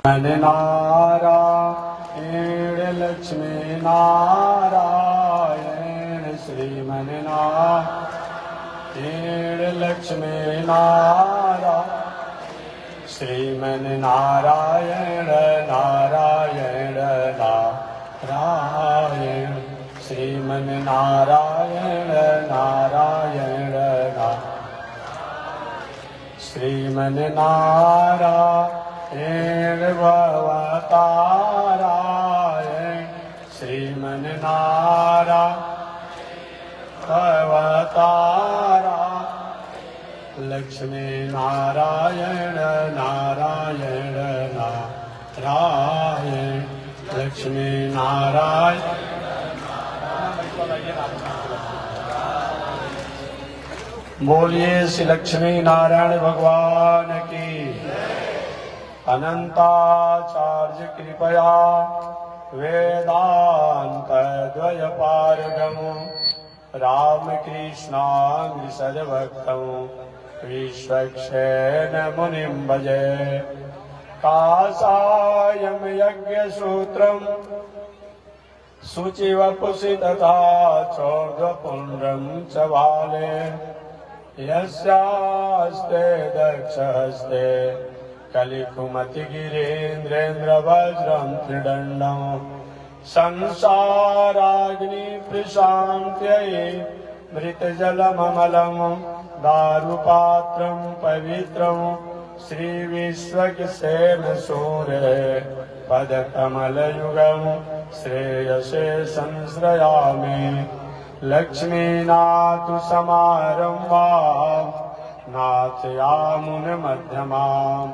मन नारायण लक्ष्मी नारायण श्रीमन नारायण लक्ष्मी नारायण श्रीमन नारायण नारायण नारायण श्रीमन नारायण नारायण श्रीमन नारायण भवतारायण श्रीमन नारायण भवतारायण लक्ष्मी नारायण नारायण नारायण लक्ष्मी नारायण। बोलिए श्री लक्ष्मी नारायण भगवान की। अनंताचार्य कृपया वेदांत द्वय पारगम रामकृष्णांग सद्भक्तम विश्वक्षेण मुनिं भजे। कासायं यज्ञ सूत्रम शुचिवपुषि तथा चौर्ध्वपुण्ड्रं च बाले यस्यास्ते दक्षहस्ते कलिकुमतिगिरीन्द्रेन्द्रवज्रं त्रिदण्डं संसाराग्नि प्रशान्त्यै मृतजलममलं दारुपात्रं पवित्रं श्रीविश्वक्सेन सूर्ये पदकमलयुगं श्रेयसे संश्रयामि। लक्ष्मीनाथु समारम्भां नाथयामुनमध्यमाम्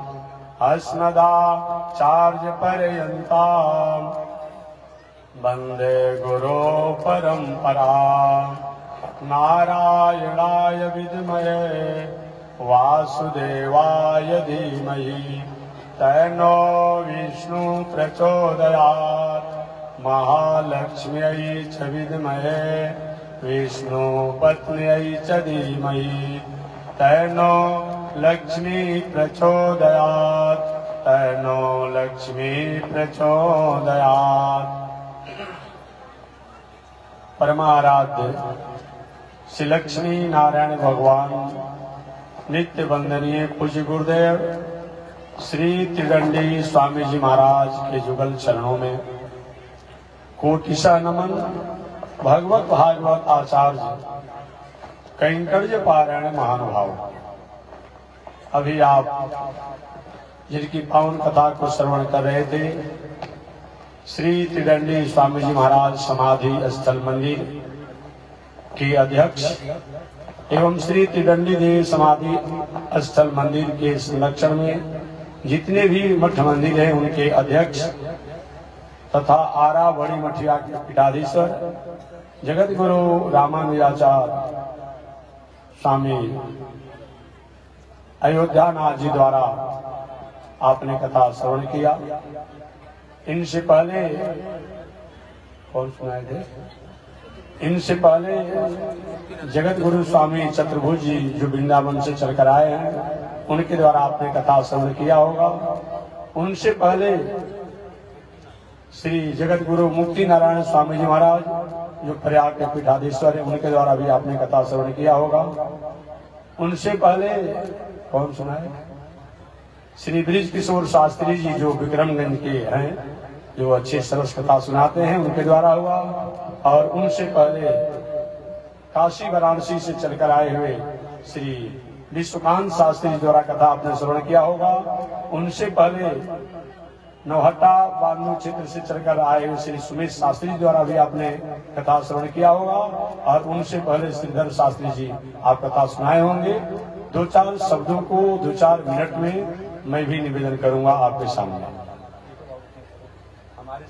अस्मदाचार्यपर्यन्तां वन्दे गुरो परम्पराम्। नारायणाय विद्महे वासुदेवाय धीमहि तन्नो विष्णु प्रचोदयात्। महालक्ष्म्यै च विद्महे विष्णुपत्न्यै च धीमहि तन्नो लक्ष्मी प्रचोदयात्। तन्नो लक्ष्मी प्रचोदयात्। परमाराध्य श्री लक्ष्मी नारायण भगवान नित्य वंदनीय पूज्य गुरुदेव श्री त्रिदंडी स्वामी जी महाराज के जुगल चरणों में कोटिशा नमन। भगवत भागवत आचार्य कैंकर्य पारायण महानुभाव, अभी आप जिनकी पावन कथा को श्रवण कर रहे थे, श्री त्रिदंडी स्वामी जी महाराज समाधि स्थल मंदिर के अध्यक्ष एवं श्री त्रिदंडी देव समाधि स्थल मंदिर के संरक्षण में जितने भी मठ मंदिर हैं उनके अध्यक्ष तथा आरा बड़ी मठिया के पीठाधीश्वर जगत गुरु रामानुजाचार्य स्वामी अयोध्यानाथ जी द्वारा आपने कथा श्रवण किया। इनसे पहले कौन सुनाए थे? इनसे पहले जगत गुरु स्वामी चतुर्भुज जी जो वृंदावन से चलकर आए हैं उनके द्वारा आपने कथा श्रवण किया होगा। उनसे पहले श्री जगत गुरु मुक्ति नारायण स्वामी जी महाराज जो प्रयाग के पीठाधीश्वर है उनके द्वारा भी आपने कथा श्रवण किया होगा। उनसे पहले कौन सुनाए? श्री ब्रिज किशोर शास्त्री जी जो विक्रमगंज के हैं, जो अच्छे सरस कथा सुनाते हैं, उनके द्वारा हुआ। और उनसे पहले काशी वाराणसी से चलकर आए हुए श्री विश्वकांत शास्त्री द्वारा कथा आपने श्रवण किया होगा। उनसे पहले नौहट्टा बांधु क्षेत्र से चलकर आए हुए श्री सुमेश शास्त्री द्वारा भी आपने कथा श्रवण किया होगा। और उनसे पहले श्रीधर शास्त्री जी आप कथा सुनाए होंगे। दो चार शब्दों को 2-4 मिनट में मैं भी निवेदन करूंगा आपके सामने। हमारे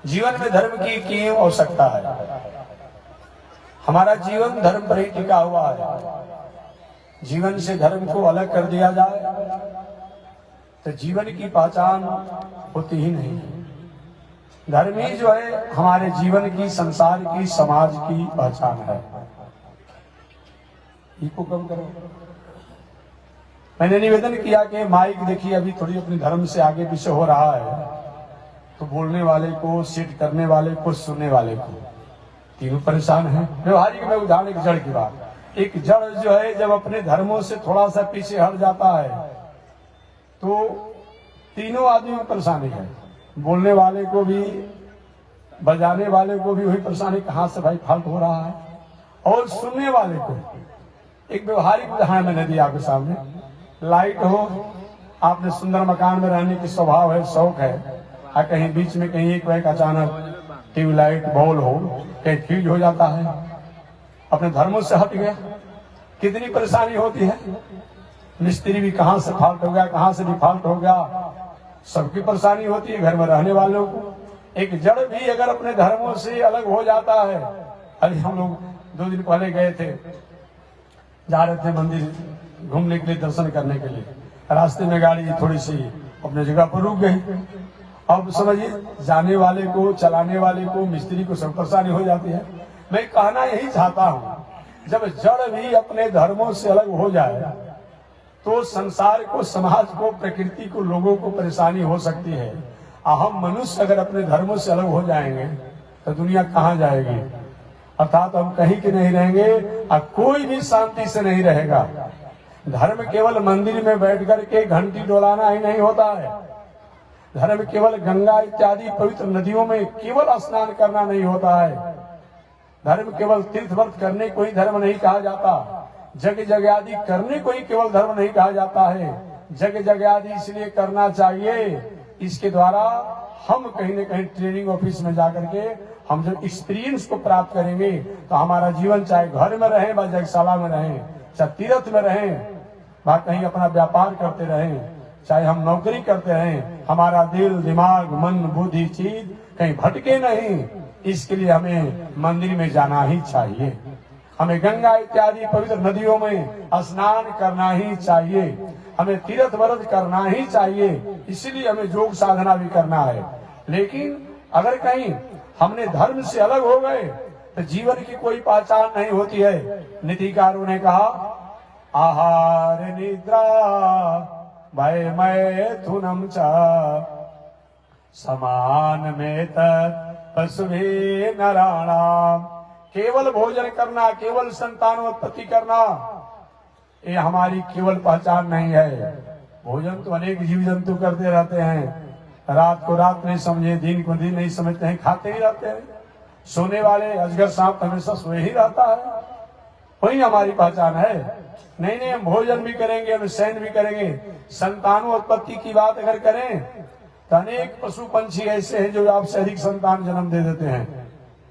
जीवन में धर्म की क्यों आवश्यकता है? हमारा जीवन धर्म पर ही टिका हुआ है। जीवन से धर्म को अलग कर दिया जाए तो जीवन की पहचान होती ही नहीं। धर्म ही जो है हमारे जीवन की, संसार की, समाज की पहचान है। इसको कम करो। मैंने निवेदन किया कि माइक देखिए अभी थोड़ी अपने धर्म से आगे पीछे हो रहा है, तो बोलने वाले को, सेट करने वाले को, सुनने वाले को, तीनों परेशान हैं। व्यवहारिक में उदाहरण एक जड़ की बात, एक जड़ जो है जब अपने धर्मों से थोड़ा सा पीछे हट जाता है तो तीनों आदमी में परेशानी है। बोलने वाले को भी, बजाने वाले को भी वही परेशानी, कहाँ से भाई फाल्ट हो रहा है, और सुनने वाले को। एक व्यवहारिक उदाहरण मैंने दिया आपके सामने। लाइट हो, आपने सुंदर मकान में रहने की स्वभाव है, शौक है, और कहीं बीच में कहीं एक वैक अचानक ट्यूबलाइट बॉल हो, कहीं फ्यूज हो जाता है, अपने धर्मों से हट गया, कितनी परेशानी होती है। मिस्त्री भी कहां से फाल्ट हो गया, कहां से भी फाल्ट हो गया, सबकी परेशानी होती है, घर में रहने वालों को। एक जड़ भी अगर अपने धर्मों से अलग हो जाता है। अभी हम लोग 2 दिन पहले गए थे, जा रहे थे मंदिर घूमने के लिए, दर्शन करने के लिए। रास्ते में गाड़ी थोड़ी सी अपने जगह पर रुक गई। अब समझिए, जाने वाले को, चलाने वाले को, मिस्त्री को सब परेशानी हो जाती है। मैं कहना यही चाहता हूँ, जब जड़ भी अपने धर्मों से अलग हो जाए तो संसार को, समाज को, प्रकृति को, लोगों को परेशानी हो सकती है। हम मनुष्य अगर अपने धर्मों से अलग हो जाएंगे तो दुनिया कहाँ जाएगी? अर्थात हम कहीं के नहीं रहेंगे और कोई भी शांति से नहीं रहेगा। धर्म केवल मंदिर में बैठ करके घंटी डोलाना ही नहीं होता है। धर्म केवल गंगा इत्यादि पवित्र नदियों में केवल स्नान करना नहीं होता है। धर्म केवल तीर्थ व्रत करने को ही धर्म नहीं कहा जाता। जग जगादि करने को ही केवल धर्म नहीं कहा जाता है। जग जगादि इसलिए करना चाहिए, इसके द्वारा हम कहीं न कहीं ट्रेनिंग ऑफिस में जाकर के हम जब एक्सपीरियंस को प्राप्त करेंगे तो हमारा जीवन चाहे घर में रहे, व जगशाला में रहे, चाहे तीर्थ में रहे, व कहीं अपना व्यापार करते रहे, चाहे हम नौकरी करते रहें, हमारा दिल, दिमाग, मन, बुद्धि, चित्त कहीं भटके नहीं। इसके लिए हमें मंदिर में जाना ही चाहिए। हमें गंगा इत्यादि पवित्र नदियों में स्नान करना ही चाहिए। हमें तीर्थ व्रत करना ही चाहिए। इसीलिए हमें योग साधना भी करना है। लेकिन अगर कहीं हमने धर्म से अलग हो गए तो जीवन की कोई पहचान नहीं होती है। नीतिकारों ने कहा, आहार निद्रा भय मैथुनम च समान में तस्वे नराणाम। केवल भोजन करना, केवल संतानोत्पत्ति करना, ये हमारी केवल पहचान नहीं है। भोजन तो अनेक जीव जंतु करते रहते हैं, रात को रात नहीं समझे, दिन को दिन नहीं समझते हैं, खाते ही रहते हैं। सोने वाले अजगर सांप हमेशा सोए ही रहता है, वही हमारी पहचान है। नहीं नहीं, हम भोजन भी करेंगे, हम शयन भी करेंगे। संतानोत्पत्ति की बात अगर करें तो अनेक पशु पंछी ऐसे हैं जो आपसे अधिक संतान जन्म दे देते हैं।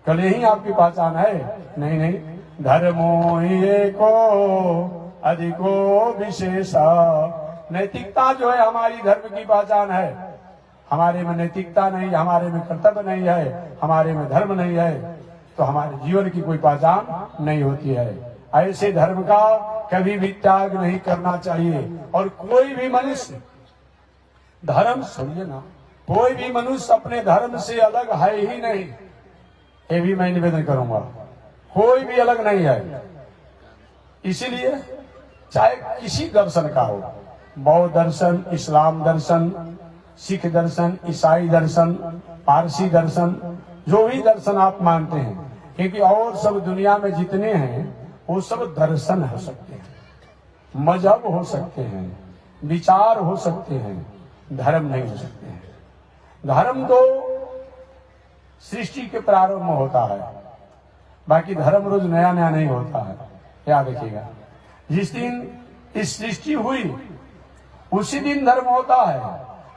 कल यही आपकी पहचान है? नहीं नहीं, धर्मो एको अधिको विशेषा। नैतिकता जो है हमारी धर्म की पहचान है। हमारे में नैतिकता नहीं, हमारे में कर्तव्य नहीं है, हमारे में धर्म नहीं है, तो हमारे जीवन की कोई पहचान नहीं होती है। ऐसे धर्म का कभी भी त्याग नहीं करना चाहिए। और कोई भी मनुष्य धर्म, सुनिए ना, कोई भी मनुष्य अपने धर्म से अलग है ही नहीं। ये भी मैं निवेदन करूंगा, कोई भी अलग नहीं है। इसीलिए चाहे किसी दर्शन का हो, बौद्ध दर्शन, इस्लाम दर्शन, सिख दर्शन, ईसाई दर्शन, पारसी दर्शन, जो भी दर्शन आप मानते हैं, क्योंकि और सब दुनिया में जितने हैं वो सब दर्शन हो सकते हैं, मजहब हो सकते हैं, विचार हो सकते हैं, धर्म नहीं हो सकते हैं। धर्म तो सृष्टि के प्रारंभ में होता है, बाकी धर्म रोज नया नया नहीं होता है। याद रखिएगा, जिस दिन इस सृष्टि हुई उसी दिन धर्म होता है।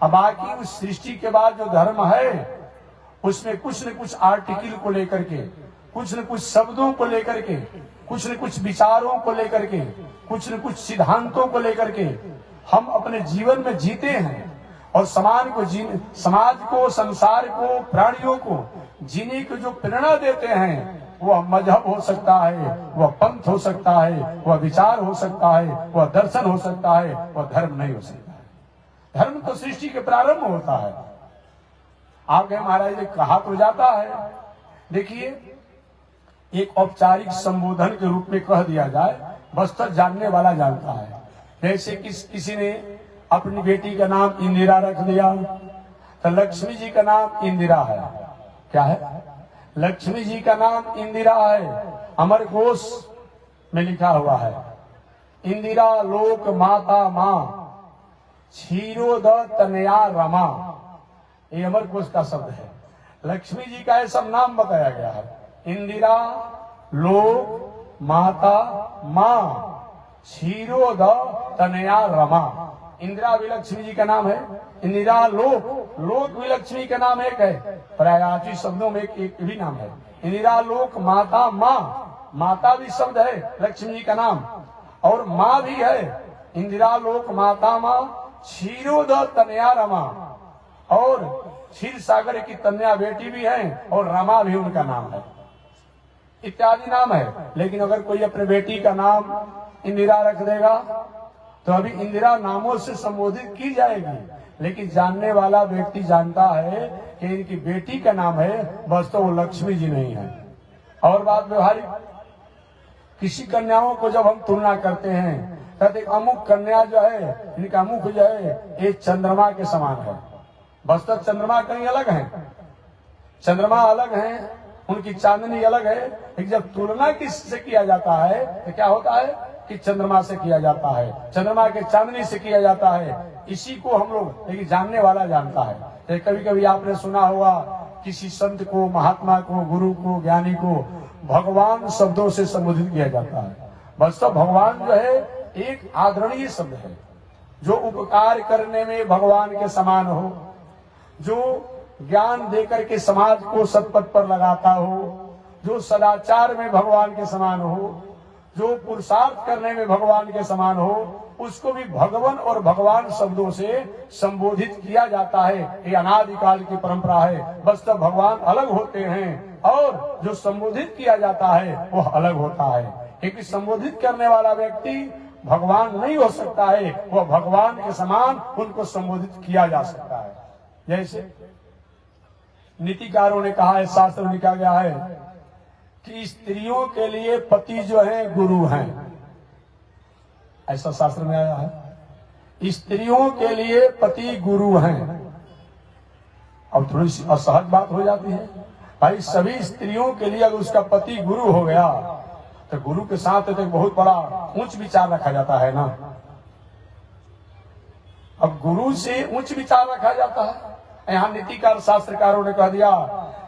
अब बाकी उस सृष्टि के बाद जो धर्म है उसमें कुछ न कुछ आर्टिकल को लेकर के, कुछ न कुछ शब्दों को लेकर के, कुछ न कुछ विचारों को लेकर के, कुछ न कुछ सिद्धांतों को लेकर के हम अपने जीवन में जीते हैं। और समाज को, संसार को, प्राणियों को जीने की जो प्रेरणा देते हैं, वह मजहब हो सकता है, वह पंथ हो सकता है, वह विचार हो सकता है, वह दर्शन हो सकता है, वह धर्म नहीं हो सकता है। धर्म तो सृष्टि के प्रारंभ में होता है। आगे महाराज ने कहा तो जाता है, देखिए एक औपचारिक संबोधन के रूप में कह दिया जाए, वस्तुतः जानने वाला जानता है। जैसे किसी ने अपनी बेटी का नाम इंदिरा रख दिया, तो लक्ष्मी जी का नाम इंदिरा है। क्या है? लक्ष्मी जी का नाम इंदिरा है, अमर कोश में लिखा हुआ है। इंदिरा लोक माता मां, क्षीरोद तनया रमा, ये अमर कोश का शब्द है। लक्ष्मी जी का ये सब नाम बताया गया है। इंदिरा लोक माता मां, क्षीरोद तनया रमा। इंदिरा भी लक्ष्मी जी का नाम है। इंदिरा लोक भी लक्ष्मी का नाम एक है। प्रयाची शब्दों में एक भी नाम है। इंदिरा लोक माता मां, माता भी शब्द है लक्ष्मी जी का नाम, और मां भी है। इंदिरा लोक माता मां, क्षीरोद तनया रमा, और क्षीर सागर की तन्या बेटी भी है, और रमा भी उनका नाम है, इत्यादि नाम है। लेकिन अगर कोई अपने बेटी का नाम इंदिरा रख देगा तो अभी इंदिरा नामों से संबोधित की जाएगी, लेकिन जानने वाला व्यक्ति जानता है कि इनकी बेटी का नाम है, बस तो वो लक्ष्मी जी नहीं है। और बात व्यवहारिक, किसी कन्याओं को जब हम तुलना करते हैं, कहते अमुक कन्या जो है, इनका मुख जो है ये चंद्रमा के समान है। बस तो चंद्रमा कहीं अलग है, चंद्रमा अलग है, उनकी चांदनी अलग है। लेकिन जब तुलना किससे किया जाता है तो क्या होता है कि चंद्रमा से किया जाता है, चंद्रमा के चांदनी से किया जाता है। इसी को हम लोग, लेकिन जानने वाला जानता है। तो कभी कभी आपने सुना होगा किसी संत को, महात्मा को, गुरु को, ज्ञानी को भगवान शब्दों से संबोधित किया जाता है। बस तो भगवान जो है एक आदरणीय शब्द है, जो उपकार करने में भगवान के समान हो, जो ज्ञान देकर के समाज को सत्पथ पर लगाता हो, जो सदाचार में भगवान के समान हो, जो पुरुषार्थ करने में भगवान के समान हो, उसको भी भगवान और भगवान शब्दों से संबोधित किया जाता है। ये अनादिकाल की परंपरा है। बस तो भगवान अलग होते हैं और जो संबोधित किया जाता है वो अलग होता है। क्योंकि संबोधित करने वाला व्यक्ति भगवान नहीं हो सकता है, वह भगवान के समान उनको संबोधित किया जा सकता है। जैसे नीतिकारों ने कहा है, शास्त्र में लिखा गया है कि स्त्रियों के लिए पति जो है गुरु हैं, ऐसा शास्त्र में आया है। स्त्रियों के लिए पति गुरु हैं। अब थोड़ी सी असहज बात हो जाती है, भाई सभी स्त्रियों के लिए अगर उसका पति गुरु हो गया तो गुरु के साथ तो बहुत बड़ा उच्च विचार रखा जाता है ना। अब गुरु से उच्च विचार रखा जाता है। यहाँ नीतिकार शास्त्रकारों ने कह दिया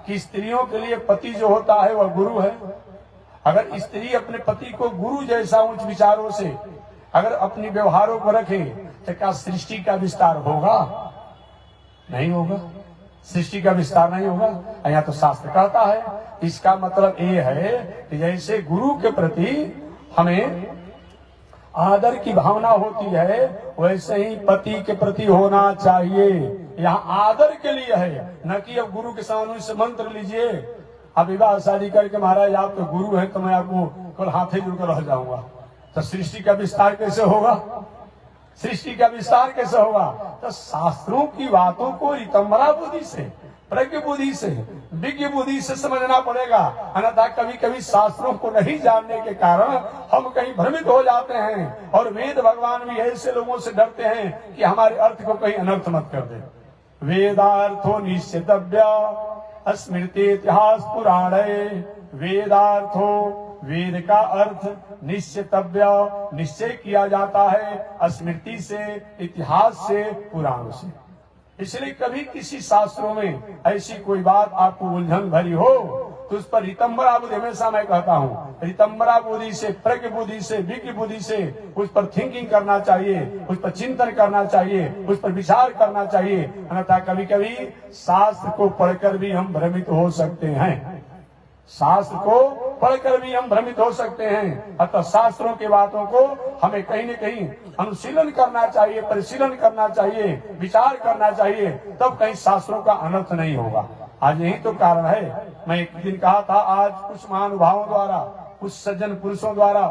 कि स्त्रियों के लिए पति जो होता है वह गुरु है। अगर स्त्री अपने पति को गुरु जैसा उच्च विचारों से अगर अपनी व्यवहारों को रखे तो क्या सृष्टि का विस्तार होगा? नहीं होगा, सृष्टि का विस्तार नहीं होगा। यहाँ तो शास्त्र कहता है, इसका मतलब ये है कि जैसे गुरु के प्रति हमें आदर की भावना होती है, वैसे ही पति के प्रति होना चाहिए। यहाँ आदर के लिए है, न कि अब गुरु के सामने से मंत्र लीजिए, अब विवाह शादी करके महाराज आप तो गुरु हैं तो मैं आपको कल हाथे जुड़कर रह जाऊंगा। तो सृष्टि का विस्तार कैसे होगा? सृष्टि का विस्तार कैसे होगा? तो शास्त्रों की बातों को रितंबरा बुद्धि से, प्रज्ञ बुद्धि से, विज्ञ बुद्धि से समझना पड़ेगा। अन्यथा कभी कभी शास्त्रों को नहीं जानने के कारण हम कहीं भ्रमित हो जाते हैं, और वेद भगवान भी ऐसे लोगों से डरते हैं कि हमारे अर्थ को कहीं अनर्थ मत कर दे। वेदार्थो निश्चितव्य स्मृति इतिहास पुराणे, वेदार्थो वेद का अर्थ निश्चितव्य, निश्चय किया जाता है स्मृति से, इतिहास से, पुराणों से। इसलिए कभी किसी शास्त्रों में ऐसी कोई बात आपको उलझन भरी हो तो उस पर रितंबरा बुद्धि, हमेशा मैं कहता हूँ, रितंबरा बुद्धि से, प्रज्ञ बुद्धि से, विज्ञ बुद्धि से उस पर थिंकिंग करना चाहिए, उस पर चिंतन करना चाहिए, उस पर विचार करना चाहिए। अन्यथा कभी कभी शास्त्र को पढ़कर भी हम भ्रमित हो सकते हैं। शास्त्र को पढ़कर भी हम भ्रमित हो सकते हैं। अतः शास्त्रों की बातों को हमें कहीं न कहीं अनुशीलन करना चाहिए, परिशीलन करना चाहिए, विचार करना चाहिए, तब कहीं शास्त्रों का अनर्थ नहीं होगा। आज यही तो कारण है। मैं एक दिन कहा था, आज कुछ महानुभावों द्वारा, कुछ सज्जन पुरुषों द्वारा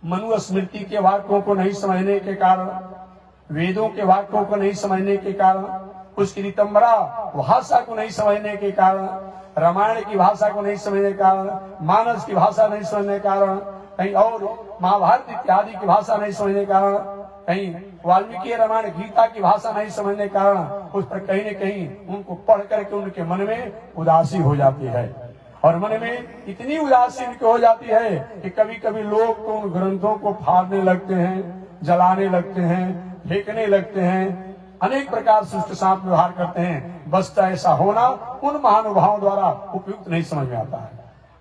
मनु स्मृति के वाक्यों को नहीं समझने के कारण, वेदों के वाक्यों को नहीं समझने के कारण, उसकी रितंबरा भाषा को नहीं समझने के कारण, रामायण की भाषा को नहीं समझने के कारण, मानस की भाषा नहीं समझने के कारण, कहीं और महाभारत इत्यादि की भाषा नहीं समझने के कारण, कहीं वाल्मीकि रामायण गीता की भाषा नहीं समझने के कारण, उस पर कहीं न कहीं उनको पढ़ करके उनके मन में उदासी हो जाती है। और मन में इतनी उदासी हो जाती है कि कभी कभी लोग तो उन ग्रंथों को फाड़ने लगते हैं, जलाने लगते हैं, फेंकने लगते हैं, अनेक प्रकार से उसके साथ व्यवहार करते हैं। बस ऐसा होना उन महानुभावों द्वारा उपयुक्त नहीं समझ में आता है।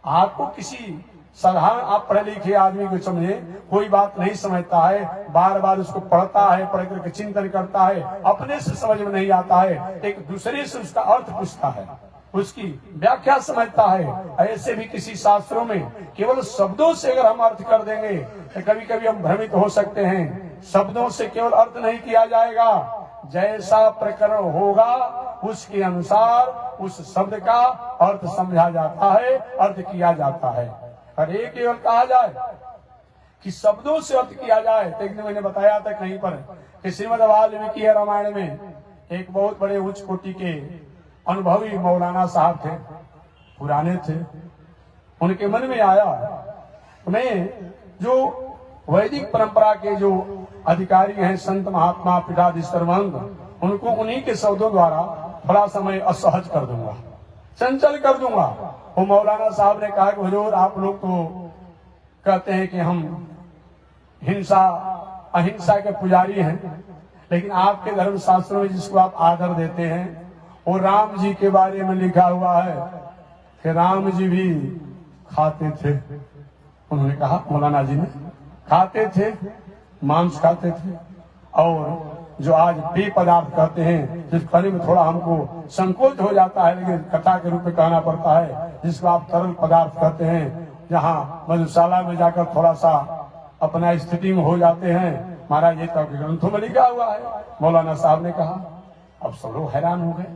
आपको किसी साधारण आप पढ़े लिखे आदमी को समझे, कोई बात नहीं समझता है, बार बार उसको पढ़ता है, पढ़ करके चिंतन करता है, अपने से समझ में नहीं आता है, एक दूसरे से उसका अर्थ पूछता है, उसकी व्याख्या समझता है। ऐसे भी किसी शास्त्रों में केवल शब्दों से अगर हम अर्थ कर देंगे तो कभी कभी हम भ्रमित हो सकते हैं। शब्दों से केवल अर्थ नहीं किया जाएगा, जैसा प्रकरण होगा उसके अनुसार उस शब्द का अर्थ समझा जाता है, अर्थ किया जाता है। और एक केवल कहा जाए कि शब्दों से अर्थ किया जाए, तो एक दिन मैंने बताया था कहीं पर कि श्रीमद् वाल्मीकि रामायण में एक बहुत बड़े उच्च कोटि के अनुभवी मौलाना साहब थे, पुराने थे। उनके मन में आया, मैं जो वैदिक परंपरा के जो अधिकारी हैं, संत महात्मा पीठाधीश्वर वंद, उनको उन्हीं के शब्दों द्वारा थोड़ा समय असहज कर दूंगा, चंचल कर दूंगा। वो मौलाना साहब ने कहा कि हुजूर, आप लोग तो कहते हैं कि हम हिंसा अहिंसा के पुजारी हैं, लेकिन आपके धर्म शास्त्रों में जिसको आप आदर देते हैं वो राम जी के बारे में लिखा हुआ है कि राम जी भी खाते थे। उन्होंने कहा, मौलाना जी ने, खाते थे, मांस खाते थे, और जो आज पेय पदार्थ कहते हैं, जिस खाने में थोड़ा हमको संकोच हो जाता है, लेकिन कथा के रूप में कहना पड़ता है, जिसको आप तरल पदार्थ कहते हैं, जहाँ मधुशाला में जाकर थोड़ा सा अपना स्थिति में हो जाते हैं। महाराज ये तो ग्रंथों में लिखा हुआ है। मौलाना साहब ने कहा, अब सब लोग हैरान हो गए,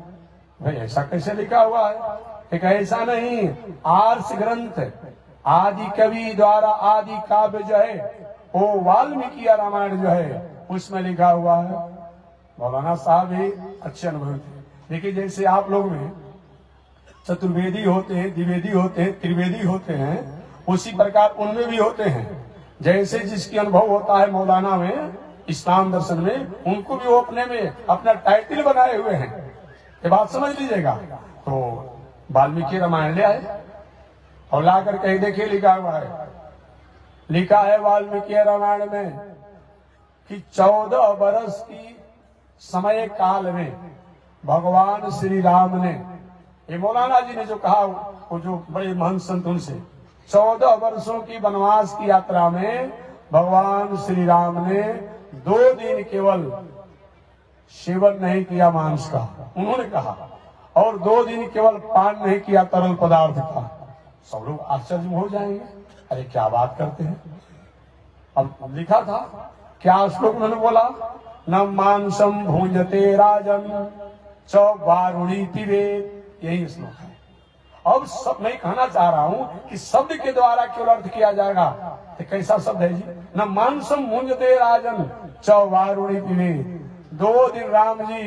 भाई ऐसा कैसे लिखा हुआ है? एक ऐसा नहीं, आर्ष ग्रंथ आदि कवि द्वारा आदि काव्य जो है वो वाल्मीकि रामायण जो है उसमें लिखा हुआ है। मौलाना साहब भी अच्छे अनुभवी थे। देखिए, जैसे आप लोग में चतुर्वेदी होते हैं, द्विवेदी होते हैं, त्रिवेदी होते हैं, उसी प्रकार उनमें भी होते हैं। जैसे जिसकी अनुभव होता है मौलाना में, इस्लाम दर्शन में, उनको भी वो अपने में अपना टाइटल बनाए हुए हैं। ये बात समझ लीजिएगा। तो वाल्मीकि रामायण ले आए और लाकर कहीं देखिए लिखा हुआ है, लिखा है वाल्मीकि रामायण में कि 14 वर्ष की समय काल में भगवान श्री राम ने, ये मौलाना जी ने जो कहा, वो जो बड़े महंत संत उनसे, 14 वर्षों की वनवास की यात्रा में भगवान श्री राम ने 2 दिन केवल सेवन नहीं किया मांस का, उन्होंने कहा, और 2 दिन केवल पान नहीं किया तरल पदार्थ का। सब लोग आश्चर्य हो जाएंगे, अरे क्या बात करते हैं। अब लिखा था क्या श्लोक उन्होंने बोला, न मांसम भुंजते राजन च वारुणी पिबेत, यही श्लोक है। अब सब मैं कहना चाह रहा हूं कि शब्द के द्वारा केवल अर्थ किया जाएगा, तो कैसा शब्द है जी, न मांसम भुंजते राजन च वारुणी पिबेत। 2 दिन राम जी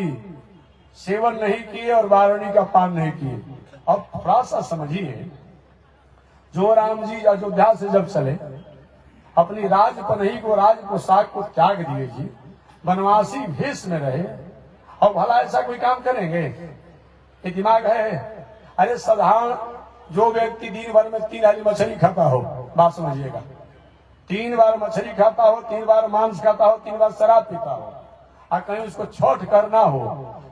सेवन नहीं किए और वारुणी का पान नहीं किए। अब थोड़ा सा समझिए, जो राम जी अयोध्या से जब चले, अपनी राजपनही को, राज पोशाक को त्याग दिए जी, वनवासी भेष में रहे, और भला ऐसा कोई काम करेंगे? ये दिमाग है? अरे साधारण जो व्यक्ति दिन भर में 3 हाली मछली खाता हो, बात समझिएगा, 3 बार मछली खाता हो, 3 बार मांस खाता हो, 3 बार शराब पीता हो, और कहीं उसको छठ करना हो,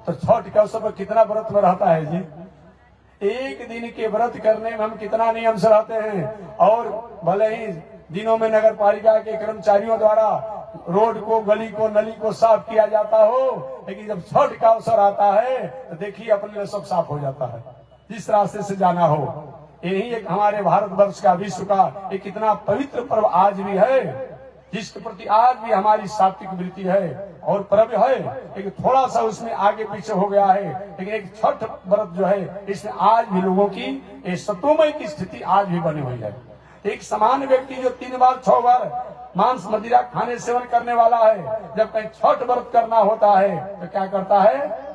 तो छठ के अवसर पर कितना व्रत में रहता है जी? 1 दिन के व्रत करने में हम कितना नियम से रहते हैं। और भले ही दिनों में नगर पालिका के कर्मचारियों द्वारा रोड को, गली को, नली को साफ किया जाता हो, लेकिन जब छठ का अवसर आता है तो देखिए अपने लिए सब साफ हो जाता है। जिस रास्ते से जाना हो यही एक हमारे भारतवर्ष का, विश्व का एक इतना पवित्र पर्व आज भी है, जिसके प्रति आज भी हमारी सात्विक वृत्ति है और पर्व है, लेकिन थोड़ा सा उसमें आगे पीछे हो गया है। लेकिन एक छठ व्रत जो है, इसमें आज भी लोगों की ये सतोमय की स्थिति आज भी बनी हुई है। एक समान व्यक्ति जो 3 बार 6 बार मांस मदिरा खाने सेवन करने वाला है, जब कहीं छठ व्रत करना होता है तो क्या करता है?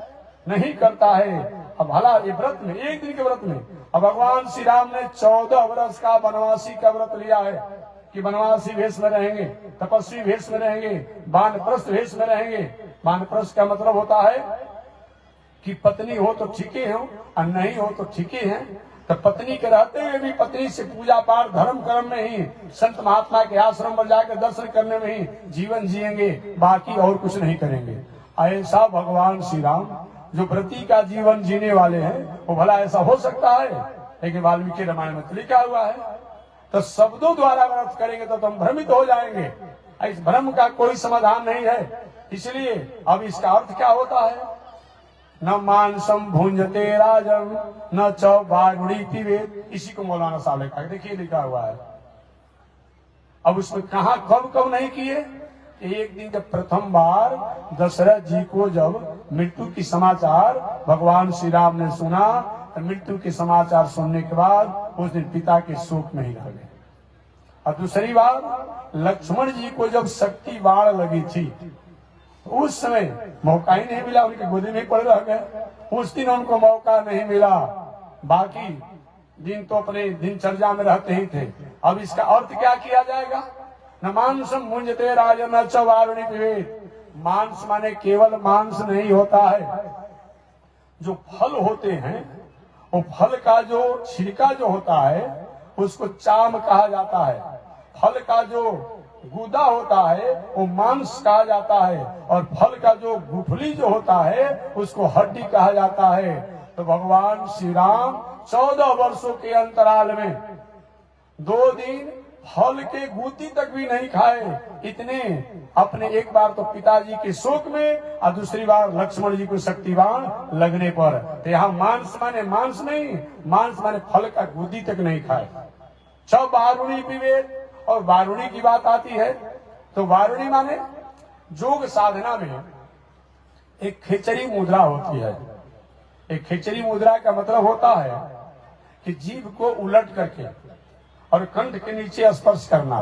नहीं करता है। अब भला ये व्रत में, एक दिन के व्रत में, अब भगवान श्री राम ने 14 वर्ष का वनवासी का व्रत लिया है कि वनवासी वेश में रहेंगे, तपस्वी वेश में रहेंगे, वानप्रस्थ वेश में रहेंगे। वानप्रस्थ का मतलब होता है कि पत्नी हो तो ठीक ही हो और नहीं हो तो ठीक ही है। तो पत्नी के रहते हुए भी पत्नी से पूजा पाठ धर्म कर्म में ही, संत महात्मा के आश्रम पर जाकर दर्शन करने में ही जीवन जिएंगे, बाकी और कुछ नहीं करेंगे। ऐसा भगवान श्री राम जो व्रती का जीवन जीने वाले हैं, वो भला ऐसा हो सकता है? लेकिन वाल्मीकि रामायण में लिखा हुआ है। तो शब्दों द्वारा व्रत करेंगे तो तुम भ्रमित हो जाएंगे। इस भ्रम का कोई समाधान नहीं है। इसलिए अब इसका अर्थ क्या होता है? न मांसम भुंजते राजन न चौबारुड़ी पिबेत। इसी को मौलाना साहब लिखा है, देखिए लिखा हुआ है। अब उसमें कहा कब नहीं किए? एक दिन जब प्रथम बार दशरथ जी को जब मृत्यु की समाचार भगवान श्री राम ने सुना, तो मृत्यु के समाचार सुनने के बाद उस दिन पिता के शोक में ही रह गए। और दूसरी बार लक्ष्मण जी को जब शक्ति बाण लगी थी, उस समय मौका ही नहीं मिला, उनकी गोदी में पड़ रह गए। उस दिन उनको मौका नहीं मिला, बाकी दिन तो अपने दिनचर्या में रहते ही थे। अब इसका अर्थ क्या किया जाएगा? न मांसम भुंजते राजन न चौबारुणी पिबेत। मांस माने केवल मांस नहीं होता है, जो फल होते हैं, वो फल का जो छिलका जो होता है उसको चाम कहा जाता है। फल का जो गूदा होता है वो मांस कहा जाता है, और फल का जो गुठली जो होता है उसको हड्डी कहा जाता है। तो भगवान श्री राम 14 वर्षों के अंतराल में 2 दिन फल के गूदी तक भी नहीं खाए। इतने अपने, एक बार तो पिताजी के शोक में और दूसरी बार लक्ष्मण जी को शक्तिबाण लगने पर। तो यहाँ मांस माने मांस नहीं, मांस माने फल का गूदी तक नहीं खाए। चौबारुणी पिबेत। और बारुणी की बात आती है तो बारुणी माने योग साधना में एक खिचड़ी मुद्रा होती है। एक खिचड़ी मुद्रा का मतलब होता है कि जीभ को उलट करके और कंठ के नीचे स्पर्श करना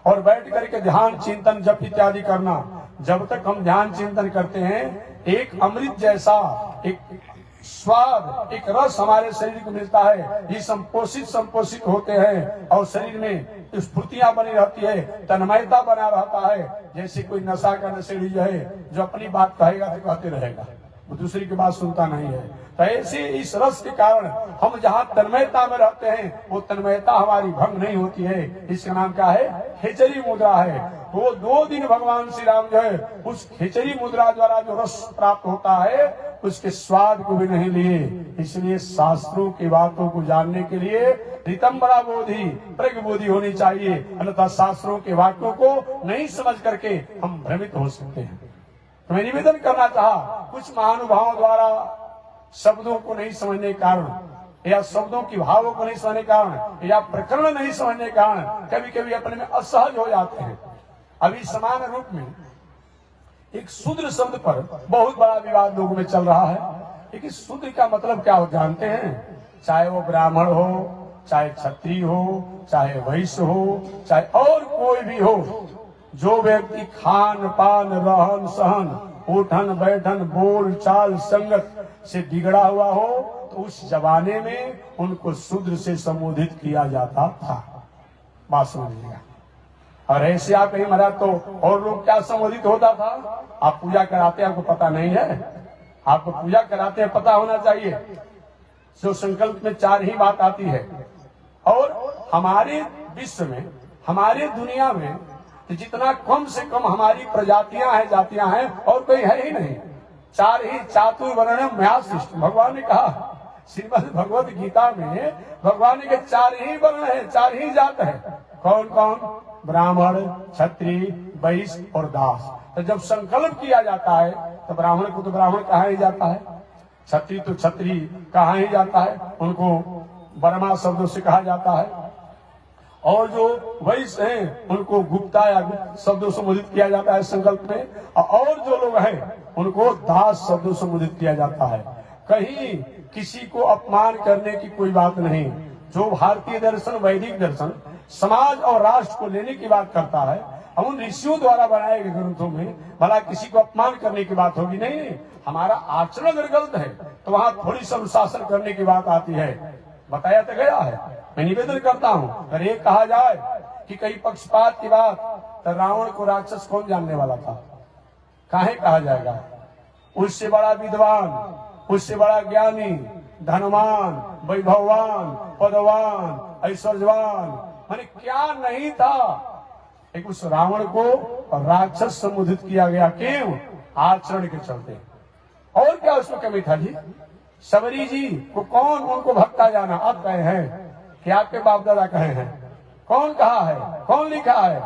और बैठ करके ध्यान चिंतन जप इत्यादि करना। जब तक हम ध्यान चिंतन करते हैं, एक अमृत जैसा एक स्वाद, एक रस हमारे शरीर को मिलता है। ये संपोषित होते हैं और शरीर में स्फूर्तियां बनी रहती है, तन्मयता बना रहता है। जैसे कोई नशा का नशेड़ी जो है, जो अपनी बात कहेगा तो कहते रहेगा, वो दूसरी की बात सुनता नहीं है। तो ऐसे इस रस के कारण हम जहाँ तन्मयता में रहते हैं, वो तन्मयता हमारी भंग नहीं होती है। इसका नाम क्या है? खिचड़ी मुद्रा है। वो 2 दिन भगवान श्री राम जो है उस खिचड़ी मुद्रा द्वारा जो रस प्राप्त होता है उसके स्वाद को भी नहीं लिए। इसलिए शास्त्रों की बातों को जानने के लिए ऋतंबरा बोधि, प्रज्ञ बोधि होनी चाहिए, अन्यथा शास्त्रों के वाक्यों को नहीं समझ करके हम भ्रमित हो सकते हैं। तो मैं निवेदन करना चाहा, कुछ महानुभावों द्वारा शब्दों को नहीं समझने के कारण या शब्दों की भावों को नहीं समझने के कारण या प्रकरण नहीं समझने के कारण कभी कभी अपने में असहज हो जाते हैं। अभी समान रूप में एक शूद्र शब्द पर बहुत बड़ा विवाद लोगों में चल रहा है। लेकिन शूद्र का मतलब क्या हो जानते हैं? चाहे वो ब्राह्मण हो, चाहे क्षत्रिय हो, चाहे वैश्य हो, चाहे और कोई भी हो, जो व्यक्ति खान पान रहन सहन उठन बैठन बोल चाल संगत से बिगड़ा हुआ हो, तो उस जमाने में उनको शूद्र से संबोधित किया जाता था। बात समझिएगा। और ऐसे आप कहीं मरा तो और लोग क्या संबोधित होता था? आप पूजा कराते हैं, आपको पता नहीं है? आपको पूजा कराते हैं पता होना चाहिए। जो संकल्प में 4 ही बात आती है। और हमारे विश्व में, हमारे दुनिया में जितना कम से कम हमारी प्रजातियां हैं, जातियां हैं, और कोई है ही नहीं। 4 ही चातुर्वर्ण्यम मया सृष्टि, भगवान ने कहा। श्रीमद् भगवत गीता में भगवान के 4 ही वर्ण है, 4 ही जात है। कौन कौन? ब्राह्मण, क्षत्रिय, वैश्य और दास। तो जब संकल्प किया जाता है तो ब्राह्मण को तो ब्राह्मण कहा ही जाता है, क्षत्रिय तो क्षत्रिय कहा ही जाता है। उनको बर्मा शब्दों से कहा जाता है। और जो वैश्य हैं उनको गुप्ता या गुप्त शब्दों से संबोधित किया जाता है संकल्प में। और जो लोग हैं उनको दास शब्दों से संबोधित किया जाता है। कहीं किसी को अपमान करने की कोई बात नहीं। जो भारतीय दर्शन, वैदिक दर्शन समाज और राष्ट्र को लेने की बात करता है, उन ऋषियों द्वारा बनाए गए ग्रंथों में भला किसी को अपमान करने की बात होगी? नहीं। हमारा आचरण अगर गलत है तो वहां थोड़ी सी अनुशासन करने की बात आती है। बताया तो गया है। मैं निवेदन करता हूं, अगर ये कहा जाए कि कई पक्षपात की बात, तो रावण को राक्षस कौन जानने वाला था? काहे कहा जाएगा? उससे बड़ा विद्वान, उससे बड़ा ज्ञानी, धनवान, वैभववान, पदवान, ऐश्वर्यवान, माने क्या नहीं था। एक उस रावण को राक्षस संबोधित किया गया। क्यों? आचरण के चलते। और क्या उसमें कमी था जी? सबरी जी को कौन उनको भक्ता जाना? आप कहे हैं कि आपके बाप दादा कहे हैं? कौन कहा है? कौन लिखा है?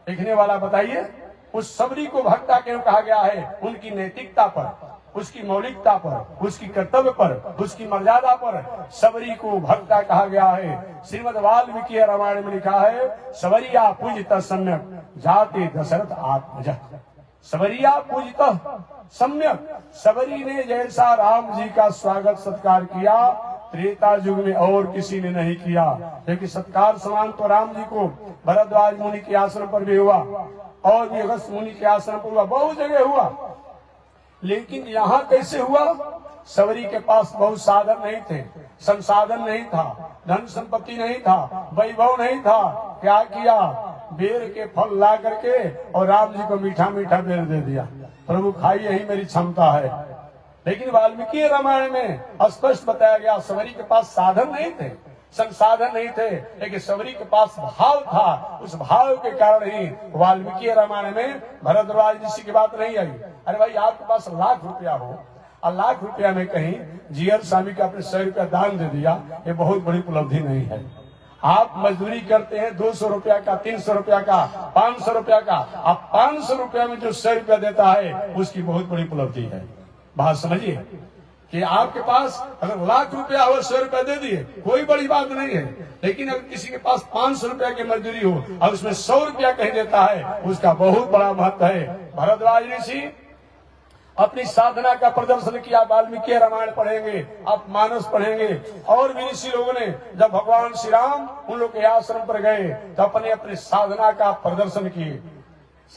लिखने वाला बताइए। उस सबरी को भक्ता क्यों कहा गया है? उनकी नैतिकता पर, उसकी मौलिकता पर, उसकी कर्तव्य पर, उसकी मर्यादा पर सबरी को भक्ता कहा गया है। श्रीमद् वाल्मीकि रामायण में लिखा है, सबरिया पूजित सम्यक जाते दशरथ आत्मज। सबरिया पूजित सम्यक। सबरी ने जैसा राम जी का स्वागत सत्कार किया त्रेता युग में और किसी ने नहीं किया। क्योंकि सत्कार समान तो राम जी को भरद्वाज मुनि के आश्रम पर भी हुआ और भी अगस्त मुनि के आश्रम पर हुआ, बहुत जगह हुआ। लेकिन यहाँ कैसे हुआ? सबरी के पास बहुत साधन नहीं थे, संसाधन नहीं था, धन संपत्ति नहीं था, वैभव नहीं था। क्या किया? बेर के फल ला करके और राम जी को मीठा मीठा बेर दे दिया। प्रभु खाइए, यही मेरी क्षमता है। लेकिन वाल्मीकि रामायण में स्पष्ट बताया गया, सबरी के पास साधन नहीं थे, संसाधन नहीं थे, लेकिन सबरी के पास भाव था। उस भाव के कारण ही वाल्मीकि रामायण में भरद्वाज ऋषि की बात नहीं आई। अरे भाई, आपके पास लाख रुपया हो और लाख रुपया में कहीं जीयर स्वामी का अपने 100 रुपया दान दे दिया, ये बहुत बड़ी उपलब्धि नहीं है। आप मजदूरी करते हैं 200 रुपया का, 300 रुपया का, 500 रुपया का, आप 500 रुपया में जो 100 रुपया देता है उसकी बहुत बड़ी उपलब्धि है। बात समझिए कि आपके पास अगर लाख रुपया हो, 100 रुपया दे दिए, कोई बड़ी बात नहीं है। लेकिन अगर किसी के पास 500 रुपया की मजदूरी हो और उसमें 100 रुपया कहीं देता है, उसका बहुत बड़ा महत्व है। भरद्वाज ऋषि अपनी साधना का प्रदर्शन किया। वाल्मीकि रामायण पढ़ेंगे, आप मानस पढ़ेंगे, और भी ऋषि लोगों ने जब भगवान श्री राम उन लोग के आश्रम पर गए तो अपने अपने साधना का प्रदर्शन किए,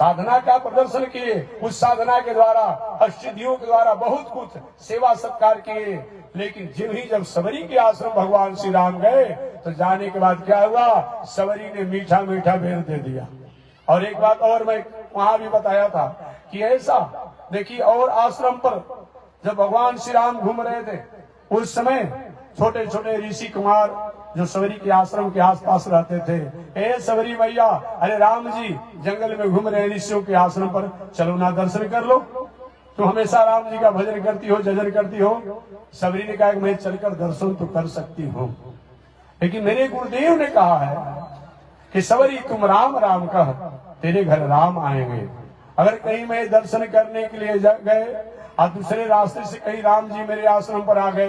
साधना का प्रदर्शन किए। उस साधना के द्वारा, अष्टसिद्धियों के द्वारा बहुत कुछ सेवा सत्कार किए। लेकिन जिन्हीं जब सबरी के आश्रम भगवान श्री राम गए तो जाने के बाद क्या हुआ? सबरी ने मीठा मीठा बेर दे दिया। और एक बात और मैं वहां भी बताया था कि ऐसा देखिए, और आश्रम पर जब भगवान श्री राम घूम रहे थे उस समय छोटे छोटे ऋषि कुमार जो सबरी के आश्रम के आसपास रहते थे, ए सबरी मैया, अरे राम जी जंगल में घूम रहे ऋषियों के आश्रम पर, चलो ना दर्शन कर लो। तो हमेशा राम जी का भजन करती हो, जजन करती हो। सबरी ने कहा कि मैं चलकर दर्शन तो कर सकती हूँ, लेकिन मेरे गुरुदेव ने कहा है कि सबरी तुम राम राम कह, तेरे घर राम आएंगे। अगर कहीं मैं दर्शन करने के लिए गए और दूसरे रास्ते से कहीं राम जी मेरे आश्रम पर आ गए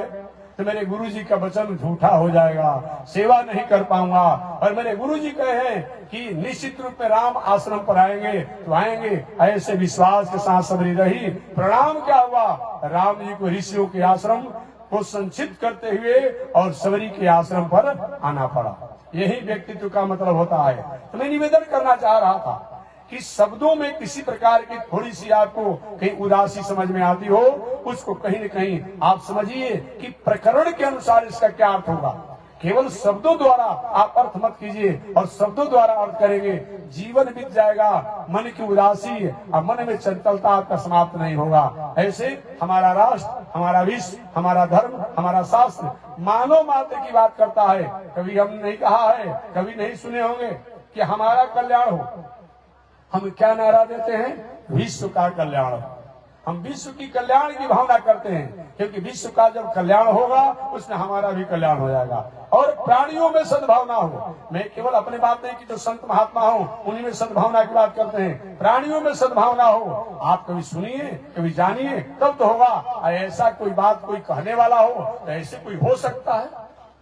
तो मेरे गुरु जी का वचन झूठा हो जाएगा, सेवा नहीं कर पाऊंगा। और मेरे गुरु जी कहे हैं कि निश्चित रूप में राम आश्रम पर आएंगे तो आएंगे। ऐसे विश्वास के साथ सबरी रही। परिणाम क्या हुआ? राम जी को ऋषियों के आश्रम को संचित करते हुए और सबरी के आश्रम पर आना पड़ा। यही व्यक्तित्व का मतलब होता है। तो मैं निवेदन करना चाह रहा था कि शब्दों में किसी प्रकार की थोड़ी सी आपको कहीं उदासी समझ में आती हो, उसको कहीं न कहीं आप समझिए कि प्रकरण के अनुसार इसका क्या अर्थ होगा। केवल शब्दों द्वारा आप अर्थ मत कीजिए, और शब्दों द्वारा अर्थ करेंगे जीवन बीत जाएगा, मन की उदासी और मन में चंचलता आपका समाप्त नहीं होगा। ऐसे हमारा राष्ट्र, हमारा विश्व, हमारा धर्म, हमारा शास्त्र मानव मात्र की बात करता है। कभी हम नहीं कहा है, कभी नहीं सुने होंगे कि हमारा कल्याण हो। हम क्या नारा देते हैं? विश्व का कल्याण। हम विश्व की कल्याण की भावना करते हैं, क्योंकि विश्व का जब कल्याण होगा उसमें हमारा भी कल्याण हो जाएगा। और प्राणियों में सद्भावना हो। मैं केवल अपने बात नहीं कि जो संत महात्मा हो उन्हीं में सद्भावना की बात करते हैं, प्राणियों में सद्भावना हो। आप कभी सुनिए, कभी जानिए, तब तो होगा। ऐसा कोई बात कोई कहने वाला हो तो ऐसे कोई हो सकता है?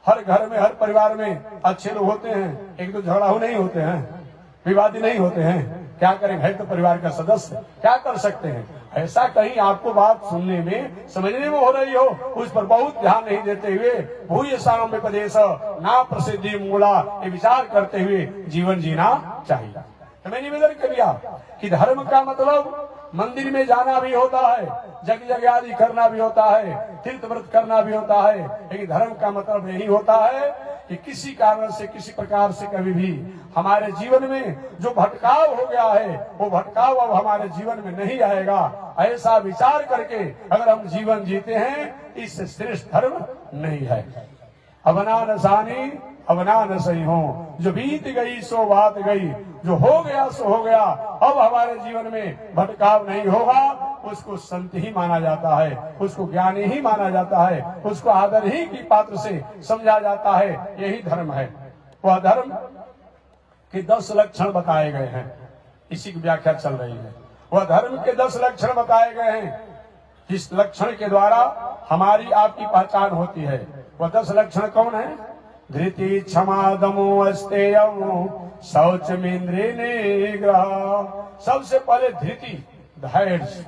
हर घर में, हर परिवार में अच्छे लोग होते हैं, एक दो झगड़ाऊ नहीं होते हैं, विवादी नहीं होते हैं। क्या करें, है तो परिवार का सदस्य, क्या कर सकते हैं। ऐसा कहीं आपको बात सुनने में, समझने में हो रही हो, उस पर बहुत ध्यान नहीं देते हुए भूय साम्य प्रदेश ना प्रसिद्धि मूला, ये विचार करते हुए जीवन जीना चाहिए। तो मैं निवेदन कर दिया कि धर्म का मतलब मंदिर में जाना भी होता है, जग जग आदि करना भी होता है, तीर्थ व्रत करना भी होता है, लेकिन धर्म का मतलब यही होता है कि किसी कारण से, किसी प्रकार से कभी भी हमारे जीवन में जो भटकाव हो गया है, वो भटकाव अब हमारे जीवन में नहीं आएगा। ऐसा विचार करके अगर हम जीवन जीते हैं, इससे श्रेष्ठ धर्म नहीं है। अवना नसानी अवना न सही हो, जो बीत गई सो बात गई, जो हो गया सो हो गया। अब हमारे जीवन में भटकाव नहीं होगा, उसको संत ही माना जाता है, उसको ज्ञानी ही माना जाता है, उसको आदर ही की पात्र से समझा जाता है। यही धर्म है। वह धर्म के 10 लक्षण बताए गए हैं, इसी की व्याख्या चल रही है। वह धर्म के 10 लक्षण बताए गए हैं, जिस लक्षण के द्वारा हमारी आपकी पहचान होती है। वह 10 लक्षण कौन है? धृति, क्षमा, दमो, अस्तेयम, शौच, इंद्रिय निग्रह। सबसे पहले धृति, धैर्य।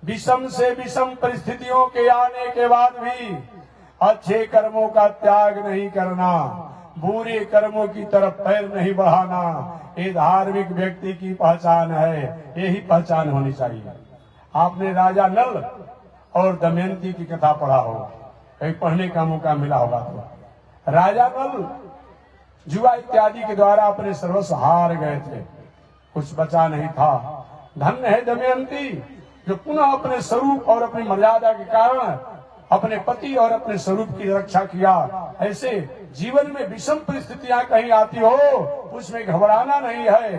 विषम से विषम परिस्थितियों के आने के बाद भी अच्छे कर्मों का त्याग नहीं करना, बुरे कर्मों की तरफ पैर नहीं बढ़ाना, ये धार्मिक व्यक्ति की पहचान है। यही पहचान होनी चाहिए। आपने राजा नल और दमयंती की कथा पढ़ा होगा, कहीं पढ़ने का मौका मिला होगा तो। राजा नल जुआ इत्यादि के द्वारा अपने सर्वस्व हार गए थे, कुछ बचा नहीं था। धन्य है दमयंती, जो पुनः अपने स्वरूप और अपनी मर्यादा के कारण अपने पति और अपने स्वरूप की रक्षा किया। ऐसे जीवन में विषम परिस्थितियां कहीं आती हो, उसमें घबराना नहीं है।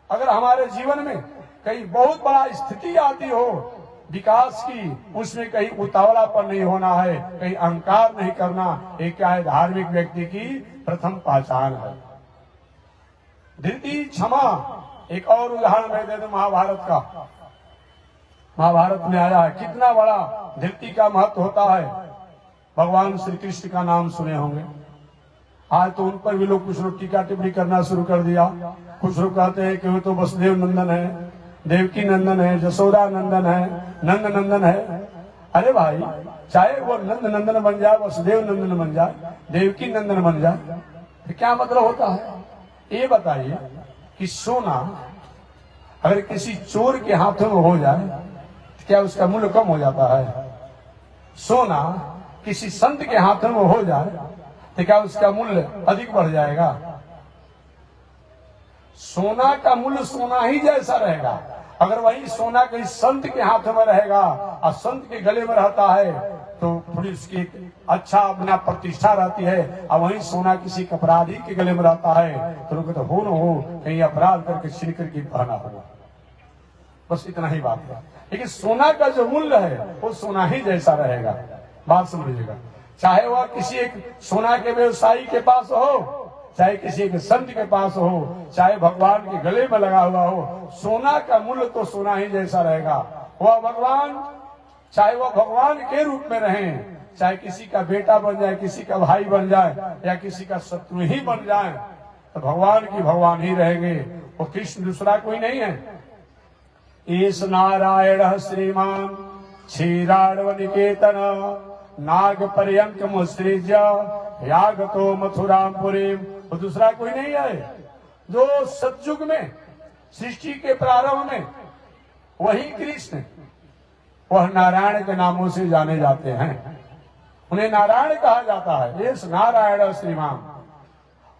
अगर हमारे जीवन में कहीं बहुत बड़ा स्थिति आती हो विकास की, उसमें कहीं उतावलापन नहीं होना है, कहीं अहंकार नहीं करना। ये क्या है? धार्मिक व्यक्ति की प्रथम पहचान है। धृति, क्षमा। एक और उदाहरण मैं दे दूं महाभारत का। महाभारत में आया है कितना बड़ा धृति का महत्व होता है। भगवान श्री कृष्ण का नाम सुने होंगे। आज तो उन पर भी लोग कुछ लोग टीका टिप्पणी करना शुरू कर दिया। कुछ लोग कहते हैं कि वो तो वसुदेव नंदन है, देवकी नंदन है, जसोदा नंदन है, नंद नंदन है। अरे भाई, चाहे वो नंद नंदन बन जाए, वसुदेव नंदन बन जाए, देवकी नंदन बन जाए, तो क्या मतलब होता है? ये बताइए कि सोना अगर किसी चोर के हाथों में हो जाए तो क्या उसका मूल्य कम हो जाता है? सोना किसी संत के हाथों में हो जाए तो क्या उसका मूल्य अधिक बढ़ जाएगा? सोना का मूल्य सोना ही जैसा रहेगा। अगर वही सोना कहीं संत के हाथ में रहेगा और संत के गले में रहता है तो थोड़ी उसकी अच्छा अपना प्रतिष्ठा रहती है, और वही सोना किसी अपराधी के गले में रहता है तो लोग तो हो न हो कहीं अपराध करके छीन करके पहना होगा। बस इतना ही बात है। लेकिन सोना का जो मूल्य है वो सोना ही जैसा रहेगा। बात समझिएगा। चाहे वह किसी एक सोना के व्यवसायी के पास हो, चाहे किसी के संत के पास हो, चाहे भगवान के गले में लगा हुआ हो, सोना का मूल्य तो सोना ही जैसा रहेगा। वह भगवान, चाहे वह भगवान के रूप में रहे, चाहे किसी का बेटा बन जाए, किसी का भाई बन जाए, या किसी का शत्रु ही बन जाए, तो भगवान की भगवान ही रहेंगे। वो कृष्ण दूसरा कोई नहीं है। ईश नारायण श्रीमान क्षीराड़व निकेतन नाग पर्यंक मुसृज यागतो मथुरापुरी। वो दूसरा कोई नहीं है। जो सतयुग में सृष्टि के प्रारंभ में वही कृष्ण, वह नारायण के नामों से जाने जाते हैं। उन्हें नारायण कहा जाता है। ये नारायण श्रीमान।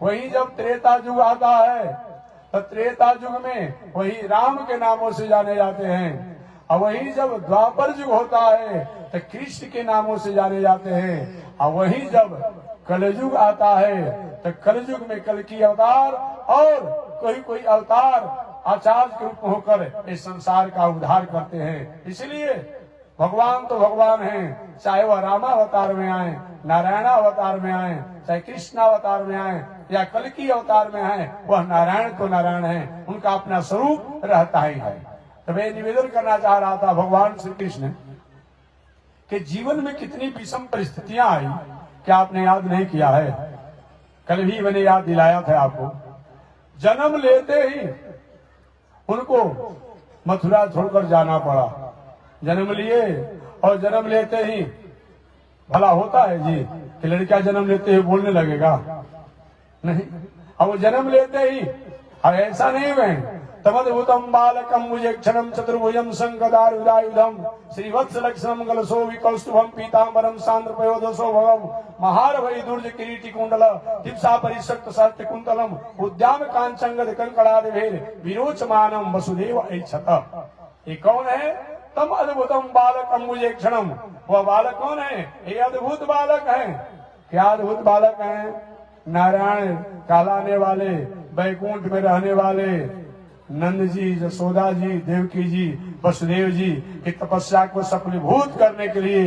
वही जब त्रेता युग आता है तो त्रेता युग में वही राम के नामों से जाने जाते हैं, और वही जब द्वापर युग होता है तो कृष्ण के नामों से जाने जाते हैं, और वही जब कलयुग आता है तो कलयुग में कल की अवतार और कोई अवतार आचार्य के रूप में होकर इस संसार का उद्धार करते हैं। इसलिए भगवान तो भगवान हैं, चाहे वह रामावतार में आए, नारायणावतार में आए, चाहे कृष्णावतार में आए या कल की अवतार में आए, वह नारायण तो नारायण है, उनका अपना स्वरूप रहता ही है। तो मैं निवेदन करना चाह रहा था भगवान श्री कृष्ण के जीवन में कितनी विषम परिस्थितियां आई, क्या आपने याद नहीं किया है? कल भी मैंने याद दिलाया था आपको। जन्म लेते ही उनको मथुरा छोड़कर जाना पड़ा। जन्म लिए और जन्म लेते ही भला होता है जी कि लड़का जन्म लेते ही बोलने लगेगा? नहीं। अब वो जन्म लेते ही अब ऐसा नहीं हुए तमद्भुतम बालकम मुझे क्षणम चतुर्भुजम शंखदारुदायुधम श्रीवत्स लक्षणम गलसो विकौस्तुभम पीतांबरम सांद्र पयोदसो भवम महारभई दुर्ज किरीटी कुंडल दिप्सा परिशक्त सहस्त्र कुंतलम उद्याम कांचंगद कंकड़ादिभेर विरोचमानम वसुदेव ऐच्छत। ये कौन है? तम अद्भुतम बालकम मुझे क्षणम। वह बालक कौन है? ये अद्भुत बालक है। क्या अद्भुत बालक है? नारायण कहलाने वाले, बैकुंठ में रहने वाले नंद जी, यशोदा जी, देवकी जी, वसुदेव जी की तपस्या को सफलीभूत करने के लिए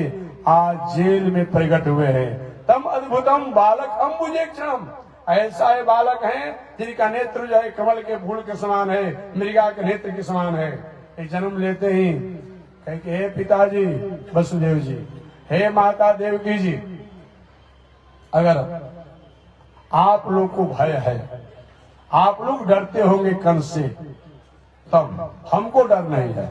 आज जेल में प्रकट हुए हैं। तम अद्भुतम बालक अम्बुजे क्षणम। ऐसा ये बालक है जिनका नेत्र जो है कमल के फूल के समान है, मृगा के नेत्र के समान है। एक जन्म लेते ही कहे कि हे पिताजी वसुदेव जी, हे माता देवकी जी, अगर आप लोग को भय है, आप लोग डरते होंगे कंस से, तब हमको डर नहीं है।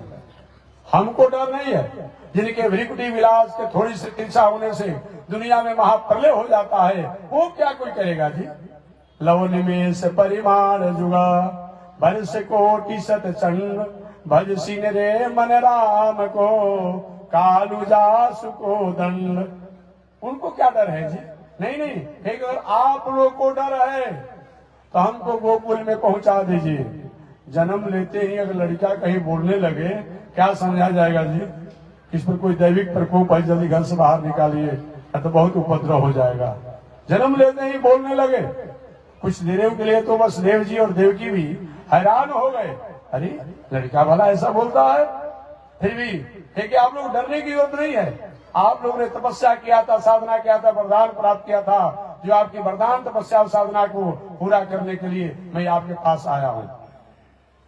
हमको डर नहीं है। जिनके भ्रिकुटी विलास के थोड़ी सी तिरछा होने से दुनिया में महाप्रलय हो जाता है, वो क्या कोई करेगा जी? लव निमेष परिमाण जुगा वर्ष कोटि शत चंड भज सिंह रे मन राम को कालू जासु को दंड। उनको क्या डर है जी? नहीं नहीं। अगर आप लोग को डर है तो हमको गोकुल में पहुंचा दीजिए। जन्म लेते ही अगर लड़का कहीं बोलने लगे, क्या समझा जाएगा जी? इस पर कोई दैविक प्रकोप है, जल्दी घर से बाहर निकालिए, तो बहुत उपद्रव हो जाएगा। जन्म लेते ही बोलने लगे। कुछ देर के लिए तो वसुदेव जी और देवकी भी हैरान हो गए। अरे लड़का भला ऐसा बोलता है? फिर भी है कि आप लोग डरने की जरूरत नहीं है। आप लोगों ने तपस्या किया था, साधना किया था, वरदान प्राप्त किया था। जो आपकी वरदान तपस्या और साधना को पूरा करने के लिए मैं आपके पास आया हूँ।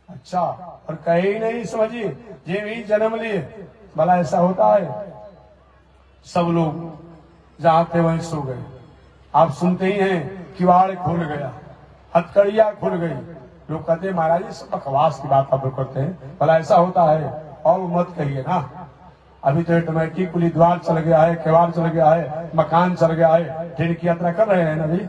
अच्छा, और कहे ही नहीं, समझिए ये भी जन्म लिए। भला ऐसा होता है? सब लोग जहां थे वहीं सो गए। आप सुनते ही हैं किवाड़ खुल गया, हथकड़िया खुल गई। लोग कहते हैं महाराज ये सब बकवास की बात आप लोग करते हैं, भला ऐसा होता है? और मत कहिए ना। अभी तो ऑटोमेटिकली द्वार चल गया है, किवाड़ चल गया है, मकान चल गया है। ट्रेन की यात्रा कर रहे हैं ना अभी,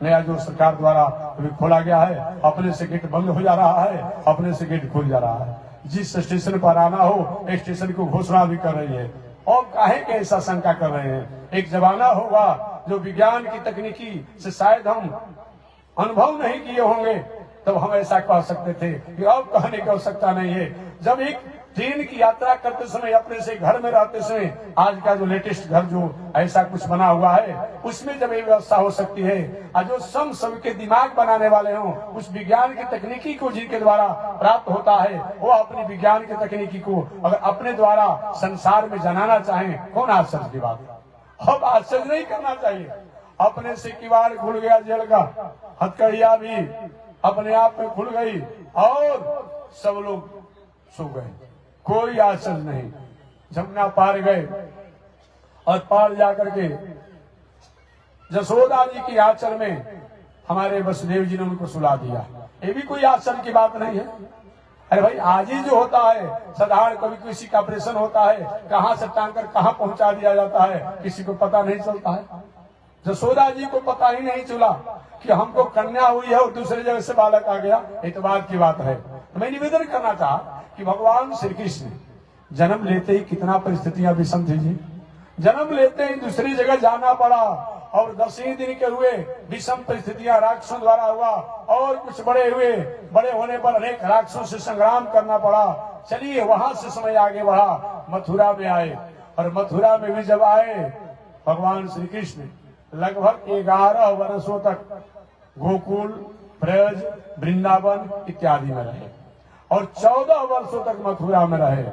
नया जो सरकार द्वारा अभी खोला गया है, अपने से गेट बंद हो जा रहा है, अपने से गेट खुल जा रहा है। जिस स्टेशन पर आना हो स्टेशन को घोषणा भी कर रही है। और काहे के ऐसा शंका कर रहे हैं? एक जमाना होगा जो विज्ञान की तकनीकी से शायद हम अनुभव नहीं किए होंगे, तब हम ऐसा कह सकते थे कि अब कहने की आवश्यकता नहीं है। जब एक ट्रेन की यात्रा करते समय, अपने से घर में रहते समय, आज का जो लेटेस्ट घर जो ऐसा कुछ बना हुआ है, उसमें जब ये व्यवस्था हो सकती है, और जो सबके दिमाग बनाने वाले हों, उस विज्ञान की तकनीकी को जिनके द्वारा प्राप्त होता है, वो अपनी विज्ञान की तकनीकी को अगर अपने द्वारा संसार में जनाना चाहें, कौन आश्चर्य की बात है? अब आश्चर्य नहीं करना चाहिए। अपने से किवाड़ खुल गया जेल का, हथकड़िया भी अपने आप में खुल गई और सब लोग सो गए। कोई आश्चर्य नहीं। जमुना पार गए और पार जाकर के यशोदा जी की आंचल में हमारे वसुदेव जी ने उनको सुला दिया। ये भी कोई आश्चर्य की बात नहीं है। अरे भाई आज ही जो होता है, साधारण कभी किसी का ऑपरेशन होता है, कहां से टांग कर कहां पहुंचा दिया जाता है, किसी को पता नहीं चलता है। यशोदा जी को पता ही नहीं चला कि हमको कन्या हुई है और दूसरी जगह से बालक आ गया। इतबार की बात है। तो मैं निवेदन करना चाहा कि भगवान श्री कृष्ण जन्म लेते ही कितना परिस्थितियां विषम थी जी। जन्म लेते ही दूसरी जगह जाना पड़ा और 10 ही दिन के हुए विषम परिस्थितियां राक्षसों द्वारा हुआ और कुछ बड़े हुए। बड़े होने पर अनेक राक्षसों से संग्राम करना पड़ा। चलिए वहां से समय आगे बढ़ा, मथुरा में आए और मथुरा में भी जब आए भगवान श्री कृष्ण लगभग 11 वर्षों तक गोकुल, ब्रज, वृंदावन इत्यादि में रहे और 14 वर्षों तक मथुरा में रहे।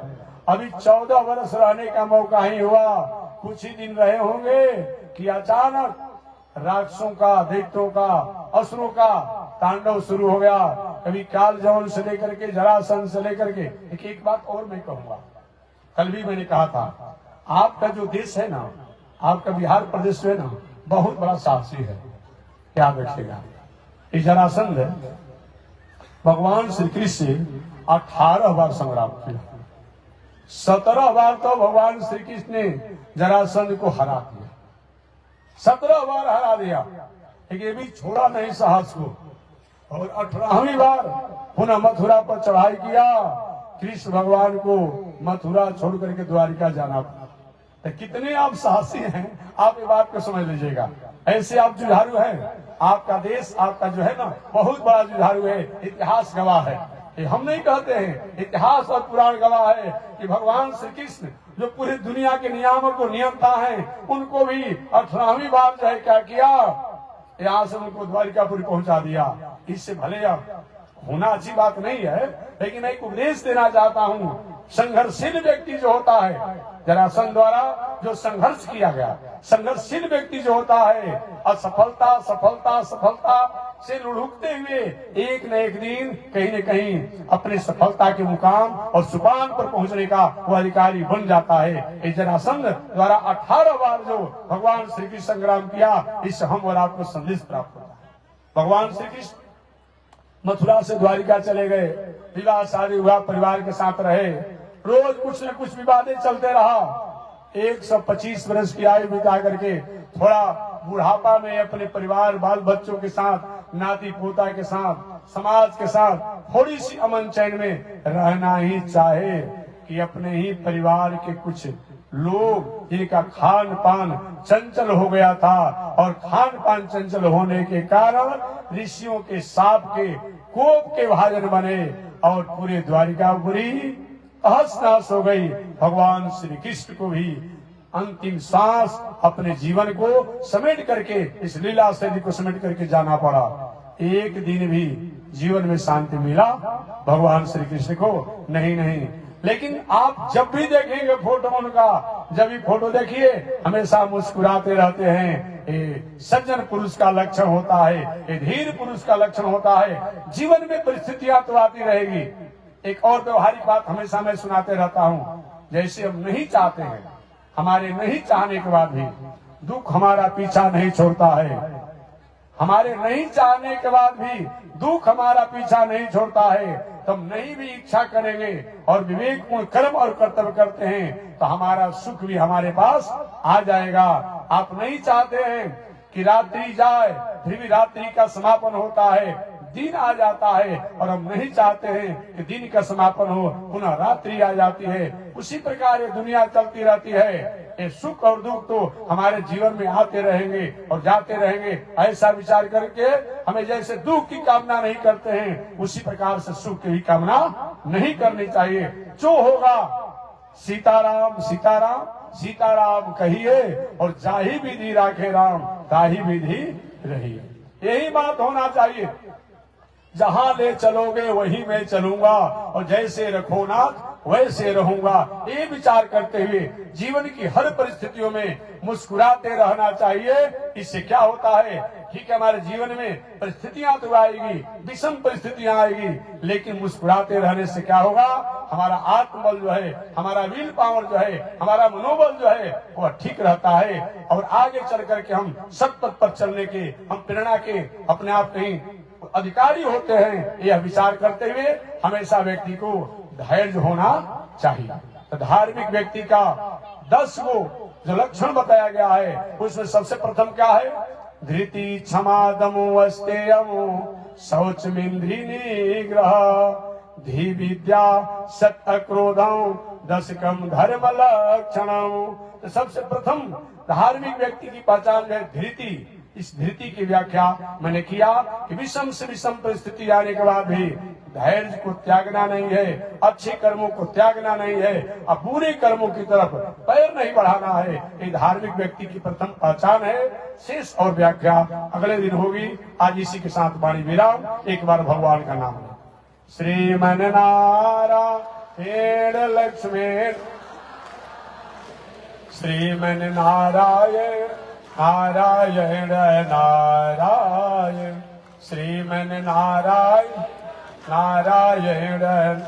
अभी 14 वर्ष रहने का मौका ही हुआ। कुछ ही दिन रहे होंगे कि अचानक राक्षसों का, दैत्यों का, असुरों का तांडव शुरू हो गया। कभी कालजौन से लेकर के जरासंध से लेकर के एक बात और मैं कहूंगा, कल भी मैंने कहा था, आपका जो देश है ना, आपका बिहार प्रदेश है ना, बहुत बड़ा साहसी है, याद रखिएगा। इस जरासंध भगवान श्री कृष्ण से 18 बार संग्राम किया। 17 बार तो भगवान श्री कृष्ण ने जरासंध को हरा दिया, 17 बार हरा दिया, लेकिन ये भी छोड़ा नहीं साहस को। और 18वीं बार पुनः मथुरा पर चढ़ाई किया। कृष्ण भगवान को मथुरा छोड़ करके द्वारिका जाना पड़ा। तो कितने आप साहसी हैं, आप ये बात को समझ लीजिएगा। ऐसे आप जुझारू हैं। आपका देश, आपका जो है ना, बहुत बड़ा जुझारू है। इतिहास गवाह है, ये हम नहीं कहते हैं, इतिहास और पुराण गवाह है कि भगवान श्री कृष्ण जो पूरी दुनिया के नियामक और नियंता हैं, उनको भी 18वीं बार जो है क्या किया, यहाँ से उनको द्वारिकापुरी पहुंचा दिया। इससे भले अब होना अच्छी बात नहीं है, लेकिन एक उपदेश देना चाहता हूँ। संघर्षशील व्यक्ति जो होता है, जरासंध द्वारा जो संघर्ष किया गया, संघर्षशील व्यक्ति जो होता है, असफलता सफलता सफलता से लुढ़कते हुए एक न एक दिन कहीं न कहीं अपने सफलता के मुकाम और सुपान पर पहुंचने का वो अधिकारी बन जाता है। इस जरासंध द्वारा 18 बार जो भगवान श्री कृष्ण संग्राम किया, इससे हम और आपको संदेश प्राप्त होता है। भगवान श्री कृष्ण मथुरा से द्वारिका चले गए, विवाह शादी हुआ, परिवार के साथ रहे, रोज कुछ न कुछ विवादें चलते रहा। 125 वर्ष की आयु बिता करके थोड़ा बुढ़ापा में अपने परिवार, बाल बच्चों के साथ, नाती पोता के साथ, समाज के साथ थोड़ी सी अमन चैन में रहना ही चाहे कि अपने ही परिवार के कुछ लोग जिनका खान पान चंचल हो गया था, और खान पान चंचल होने के कारण ऋषियों के साप के कोप के भाजन बने और पूरे द्वारिकापुरी तहस नहस हो गई। भगवान श्री कृष्ण को भी अंतिम सांस अपने जीवन को समेट करके, इस लीला शैली को समेट करके जाना पड़ा। एक दिन भी जीवन में शांति मिला भगवान श्री कृष्ण को नहीं। लेकिन आप जब भी देखेंगे फोटो उनका, जब भी फोटो देखिए हमेशा मुस्कुराते रहते हैं। ये सज्जन पुरुष का लक्षण होता है, ये धीर पुरुष का लक्षण होता है। जीवन में परिस्थितियां तो आती रहेगी। एक और व्यवहारिक बात हमेशा मैं सुनाते रहता हूँ, जैसे हम नहीं चाहते हैं, हमारे नहीं चाहने के बाद भी दुख हमारा पीछा नहीं छोड़ता है। हमारे नहीं चाहने के बाद भी दुख हमारा पीछा नहीं छोड़ता है। तो हम नहीं भी इच्छा करेंगे और विवेकपूर्ण कर्म और कर्तव्य करते हैं तो हमारा सुख भी हमारे पास आ जाएगा। आप नहीं चाहते हैं कि रात्रि जाए, फिर भी रात्रि का समापन होता है, दिन आ जाता है, और हम नहीं चाहते हैं कि दिन का समापन हो, पुनः रात्रि आ जाती है। उसी प्रकार ये दुनिया चलती रहती है। ये सुख और दुख तो हमारे जीवन में आते रहेंगे और जाते रहेंगे। ऐसा विचार करके हमें जैसे दुख की कामना नहीं करते हैं, उसी प्रकार से सुख की भी कामना नहीं करनी चाहिए। जो होगा सीताराम सीताराम सीताराम कहिए, और जाहि विधि राखे राम ताहि विधि रहिए। यही बात होना चाहिए। जहां ले चलोगे वहीं मैं चलूंगा, और जैसे रखो नाथ वैसे रहूंगा। ये विचार करते हुए जीवन की हर परिस्थितियों में मुस्कुराते रहना चाहिए। इससे क्या होता है, ठीक है, हमारे जीवन में परिस्थितियां तो आएगी, विषम परिस्थितियां आएगी, लेकिन मुस्कुराते रहने से क्या होगा, हमारा आत्मबल जो है, हमारा विल पावर जो है, हमारा मनोबल जो है वह ठीक रहता है। और आगे चल करके हम सतपथ पर चलने के, हम प्रेरणा के अपने आप कहीं अधिकारी होते हैं। यह विचार करते हुए हमेशा व्यक्ति को धैर्य होना चाहिए। तो धार्मिक व्यक्ति का 10 को जो लक्षण बताया गया है, उसमें सबसे प्रथम क्या है, धृति क्षमा दमो अस्तेयमो शौचमिंद्री निग्रह धी विद्या सत अक्रोधम 10 कम धर्म लक्षणम। तो सबसे प्रथम धार्मिक व्यक्ति की पहचान है धृति। इस धृति की व्याख्या मैंने किया कि विषम से विषम परिस्थिति आने के बाद भी धैर्य को त्यागना नहीं है, अच्छे कर्मों को त्यागना नहीं है, और बुरे कर्मों की तरफ पैर नहीं बढ़ाना है। ये धार्मिक व्यक्ति की प्रथम पहचान है। शेष और व्याख्या अगले दिन होगी। आज इसी के साथ वाणी विराम। एक बार भगवान का नाम है। श्रीमन नारायण लक्ष्मण, श्रीमन नारायण नारायण नारायण, श्रीमन नारायण नारायण,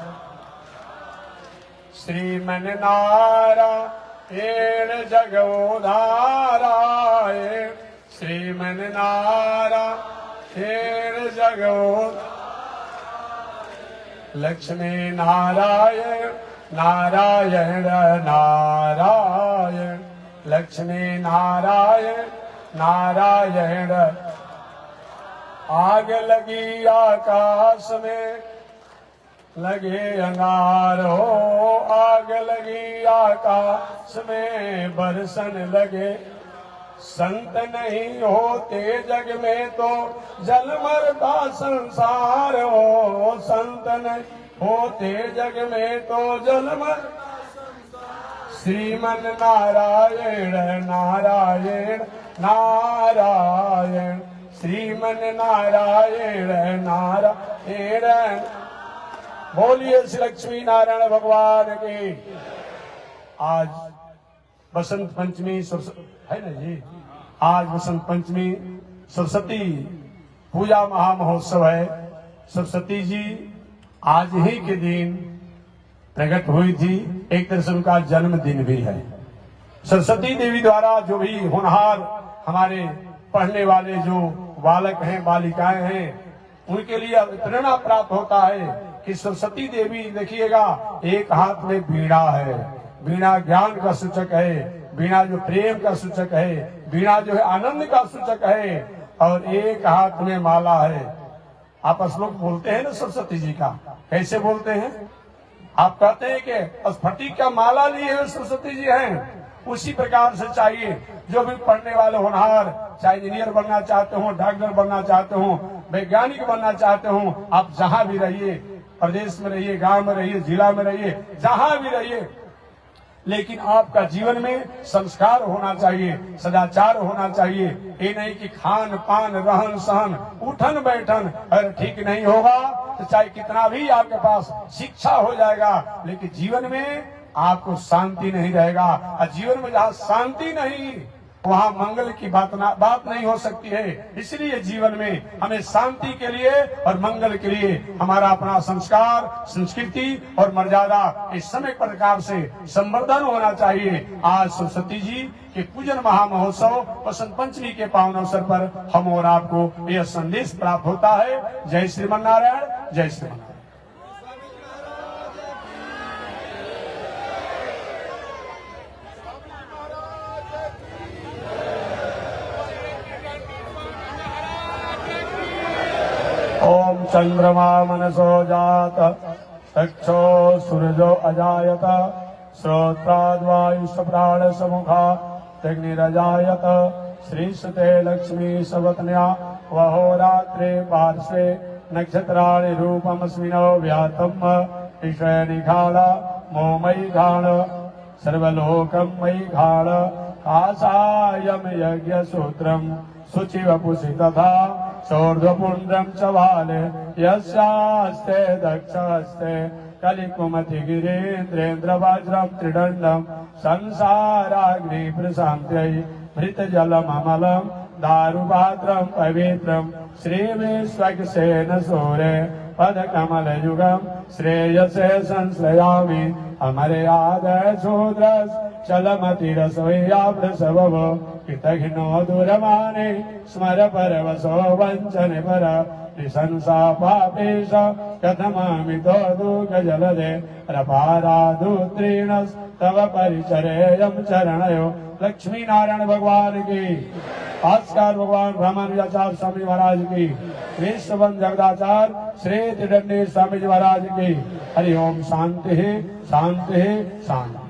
श्रीमन नारायण जगोधारायण, श्रीमन नारायण जगो लक्ष्मी नारायण नारायण नारायण लक्ष्मी नारायण नारायण। आग लगी आकाश में लगे अंगार हो, आग लगी आकाश में बरसन लगे। संत नहीं होते जग में तो जलमर का संसार हो, संत नहीं होते जग में तो जलमर। श्रीमन नारायण नारायण नारायण श्रीमन नारायण नारायण। बोलिए श्री लक्ष्मी नारायण भगवान की। आज बसंत पंचमी है ना जी, आज बसंत पंचमी सरस्वती पूजा महामहोत्सव है। सरस्वती जी आज ही के दिन प्रकट हुई थी, एक तरह से उनका जन्मदिन भी है। सरस्वती देवी द्वारा जो भी होनहार हमारे पढ़ने वाले जो बालक हैं बालिकाएं हैं उनके लिए प्रेरणा प्राप्त होता है कि सरस्वती देवी देखिएगा एक हाथ में वीणा है, वीणा ज्ञान का सूचक है, वीणा जो प्रेम का सूचक है, वीणा जो है आनंद का सूचक है, और एक हाथ में माला है। आपस लोग बोलते हैं ना सरस्वती जी का, कैसे बोलते हैं? आप कहते हैं कि स्फटिक का माला लिए हुए सरस्वती जी हैं। उसी प्रकार से चाहिए जो भी पढ़ने वाले होनहार, चाहे इंजीनियर बनना चाहते हो, डॉक्टर बनना चाहते हो, वैज्ञानिक बनना चाहते हो, आप जहां भी रहिए, प्रदेश में रहिए, गांव में रहिए, जिला में रहिए, जहां भी रहिए, लेकिन आपका जीवन में संस्कार होना चाहिए, सदाचार होना चाहिए। ये नहीं कि खान पान रहन सहन उठन बैठन अगर ठीक नहीं होगा तो चाहे कितना भी आपके पास शिक्षा हो जाएगा, लेकिन जीवन में आपको शांति नहीं रहेगा। और जीवन में जहाँ शांति नहीं वहाँ मंगल की बात नहीं हो सकती है। इसलिए जीवन में हमें शांति के लिए और मंगल के लिए हमारा अपना संस्कार, संस्कृति और मर्यादा इस समय प्रकार से संवर्धन होना चाहिए। आज सरस्वती जी के पूजन महामहोत्सव बसंत पंचमी के पावन अवसर पर हम और आपको यह संदेश प्राप्त होता है। जय श्रीमन नारायण, जय श्रीमन नारायण। ओम चंद्रमा मनसो जात चक्षो सूरजो अजायत श्रोत्राद्वायुष प्राण समुखा अग्निरजायत श्रीसुते लक्ष्मी सवत्न्या वहोरात्रे पार्श्वे नक्षत्राणि रूपमस्मिनो व्यातम् ईश्वरे निघाल मोमयि घाल सर्वलोकं मयि घाल आसायं यज्ञसूत्रं शुचिवपुषि तथा शोर्ध्वपुण्ड्रं च वाले यस्यास्ते दक्षहस्ते कलिकुमति गिरीन्द्रेन्द्र वज्रं त्रिदण्डं संसाराग्नि प्रशान्त्यै भृतजलममलं दारुपात्रं पवित्रं श्रीविश्वक्सेन सूरे पदकमलयुगं श्रेयसे संश्रयामि अमरे आदय शूद्रस् चलमतिरसवैयावृषभव कृतघ्नो दूरमाने स्मर परवशो वञ्चने पर निशंसा पापेश कथमामितो दुःखजलदे रपाराधुत्रीण तव परिचरेयं चरणयो। लक्ष्मी नारायण भगवान की, भास्कर भगवान रामानुजाचार्य स्वामी महाराज की, विश्वबंध जगदाचार्य श्री त्रिदंडी स्वामी महाराज की। हरि ओम। शांति शांति शांति।